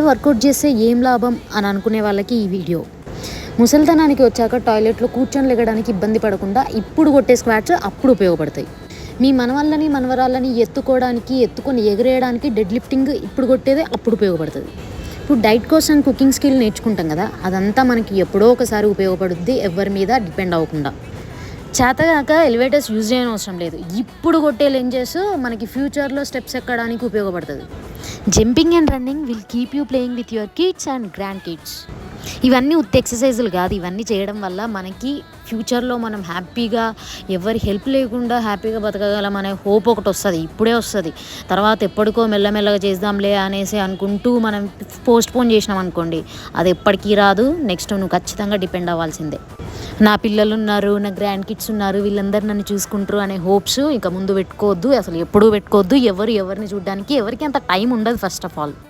Work out చేస్తే ఏం లాభం అని అనుకునే వాళ్ళకి ఈ వీడియో. ముసలితనానికి వచ్చాక టాయిలెట్లో కూర్చొని లెగడానికి ఇబ్బంది పడకుండా ఇప్పుడు కొట్టే స్క్వాట్స్ అప్పుడు ఉపయోగపడతాయి. మీ మనవళ్ళని మనవరాళ్ళని ఎత్తుకొని ఎగరేయడానికి డెడ్ లిఫ్టింగ్ ఇప్పుడు కొట్టేదే అప్పుడు ఉపయోగపడుతుంది. ఇప్పుడు డైట్ కోసం కుకింగ్ స్కిల్ నేర్చుకుంటాం కదా, అదంతా మనకి ఎప్పుడో ఒకసారి ఉపయోగపడుద్ది, ఎవరి మీద డిపెండ్ అవ్వకుండా. చేతగాక ఎలివేటర్స్ యూజ్ చేయని అవసరం లేదు. ఇప్పుడు కొట్టే లెంజెస్ మనకి ఫ్యూచర్లో స్టెప్స్ ఎక్కడానికి ఉపయోగపడుతుంది. Jumping and running will keep you playing with your kids and grand kids. ఇవన్నీ ఉత్త ఎక్సర్సైజులు కాదు. ఇవన్నీ చేయడం వల్ల మనకి ఫ్యూచర్లో మనం హ్యాపీగా ఎవరి హెల్ప్ లేకుండా హ్యాపీగా బతకగలం అనే హోప్ ఒకటి వస్తుంది. ఇప్పుడే వస్తుంది, తర్వాత ఎప్పటికో మెల్లమెల్లగా చేద్దాంలే అనేసి అనుకుంటూ మనం పోస్ట్పోన్ చేసినాం అనుకోండి, అది ఎప్పటికీ రాదు. నెక్స్ట్ నువ్వు ఖచ్చితంగా డిపెండ్ అవ్వాల్సిందే. నా పిల్లలు ఉన్నారు, నా గ్రాండ్ కిడ్స్ ఉన్నారు, వీళ్ళందరూ నన్ను చూసుకుంటారు అనే హోప్స్ ఇక ముందు పెట్టుకోవద్దు, అసలు ఎప్పుడూ పెట్టుకోవద్దు. ఎవరిని చూడడానికి ఎవరికి అంత టైం ఉండదు ఫస్ట్ ఆఫ్ ఆల్.